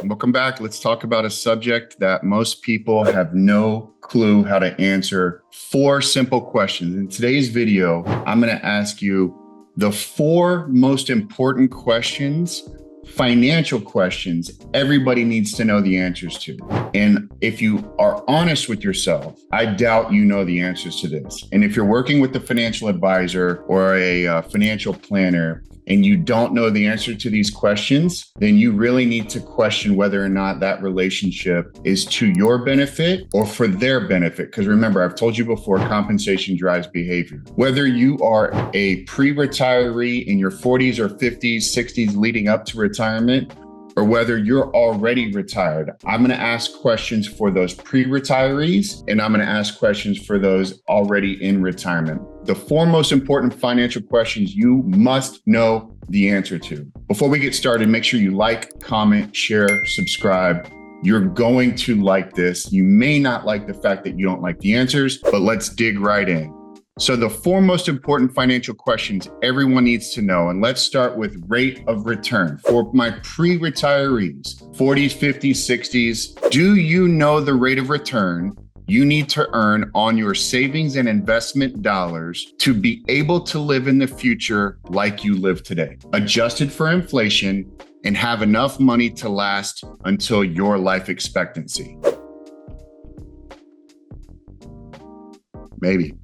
welcome back. Let's talk about a subject that most people have no clue how to answer. 4 simple questions. In today's video, I'm going to ask you the 4 most important questions, financial questions everybody needs to know the answers to. And if you are honest with yourself, I doubt you know the answers to this. And if you're working with a financial advisor or a financial planner and you don't know the answer to these questions, then you really need to question whether or not that relationship is to your benefit or for their benefit. Because remember, I've told you before, compensation drives behavior. Whether you are a pre-retiree in your 40s or 50s, 60s leading up to retirement, or whether you're already retired, I'm going to ask questions for those pre-retirees and I'm going to ask questions for those already in retirement. The 4 most important financial questions you must know the answer to. Before we get started, make sure you like, comment, share, subscribe. You're going to like this. You may not like the fact that you don't like the answers, but let's dig right in. So the 4 most important financial questions everyone needs to know, and let's start with rate of return. For my pre-retirees, 40s, 50s, 60s, do you know the rate of return you need to earn on your savings and investment dollars to be able to live in the future like you live today, adjusted for inflation, and have enough money to last until your life expectancy? Maybe.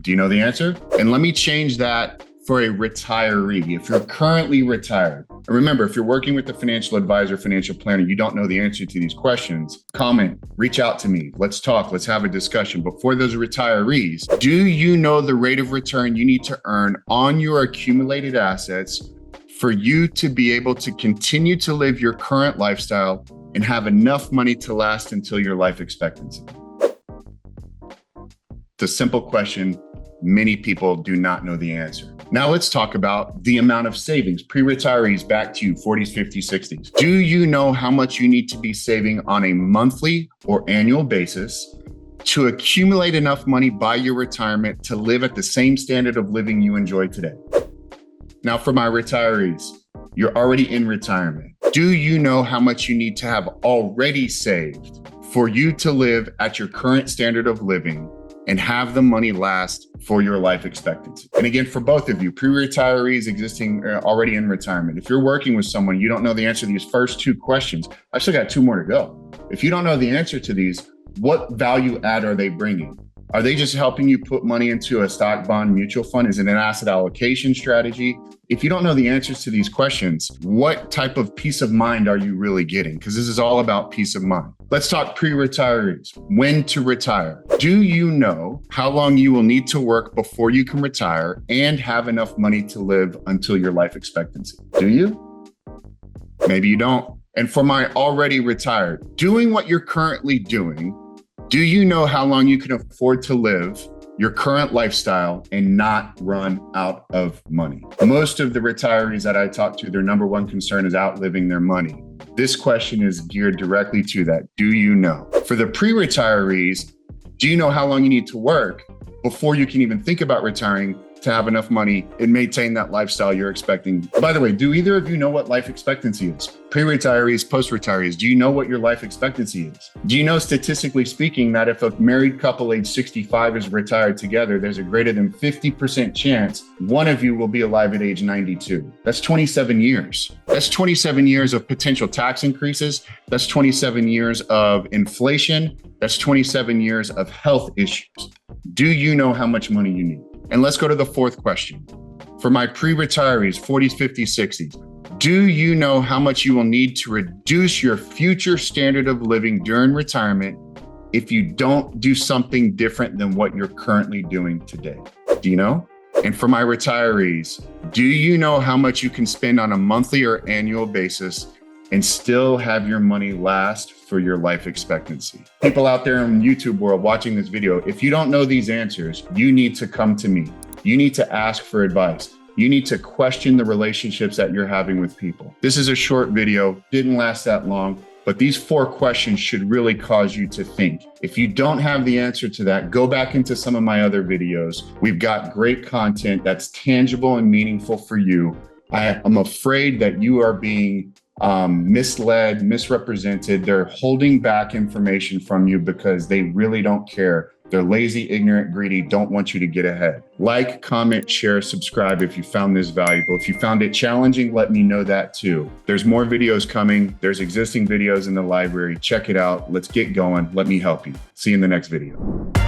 Do you know the answer? And let me change that for a retiree. If you're currently retired, and remember, if you're working with a financial advisor, financial planner, you don't know the answer to these questions, comment, reach out to me. Let's talk, let's have a discussion. But for those retirees, do you know the rate of return you need to earn on your accumulated assets for you to be able to continue to live your current lifestyle and have enough money to last until your life expectancy? It's a simple question. Many people do not know the answer. Now let's talk about the amount of savings. Pre-retirees, back to you, 40s, 50s, 60s. Do you know how much you need to be saving on a monthly or annual basis to accumulate enough money by your retirement to live at the same standard of living you enjoy today? Now for my retirees, you're already in retirement. Do you know how much you need to have already saved for you to live at your current standard of living and have the money last for your life expectancy? And again, for both of you, pre-retirees, existing, already in retirement, if you're working with someone, you don't know the answer to these first 2 questions, I've still got 2 more to go. If you don't know the answer to these, what value add are they bringing? Are they just helping you put money into a stock, bond, mutual fund? Is it an asset allocation strategy? If you don't know the answers to these questions, what type of peace of mind are you really getting? Because this is all about peace of mind. Let's talk pre-retirees. When to retire. Do you know how long you will need to work before you can retire and have enough money to live until your life expectancy? Do you? Maybe you don't. And for my already retired, doing what you're currently doing, do you know how long you can afford to live your current lifestyle and not run out of money? Most of the retirees that I talk to, their number 1 concern is outliving their money. This question is geared directly to that. Do you know? For the pre-retirees, do you know how long you need to work before you can even think about retiring to have enough money and maintain that lifestyle you're expecting? By the way, do either of you know what life expectancy is? Pre-retirees, post-retirees, do you know what your life expectancy is? Do you know, statistically speaking, that if a married couple age 65 is retired together, there's a greater than 50% chance one of you will be alive at age 92? That's 27 years. That's 27 years of potential tax increases. That's 27 years of inflation. That's 27 years of health issues. Do you know how much money you need? And let's go to the 4th question. For my pre-retirees, 40s, 50s, 60s, do you know how much you will need to reduce your future standard of living during retirement if you don't do something different than what you're currently doing today? Do you know? And for my retirees, do you know how much you can spend on a monthly or annual basis and still have your money last for your life expectancy? People out there in YouTube world watching this video, if you don't know these answers, you need to come to me. You need to ask for advice. You need to question the relationships that you're having with people. This is a short video, didn't last that long, but these 4 questions should really cause you to think. If you don't have the answer to that, go back into some of my other videos. We've got great content that's tangible and meaningful for you. I am afraid that you are being misled, misrepresented. They're holding back information from you because they really don't care. They're lazy, ignorant, greedy, don't want you to get ahead. Like, comment, share, subscribe if you found this valuable. If you found it challenging, let me know that too. There's more videos coming. There's existing videos in the library. Check it out. Let's get going. Let me help you. See you in the next video.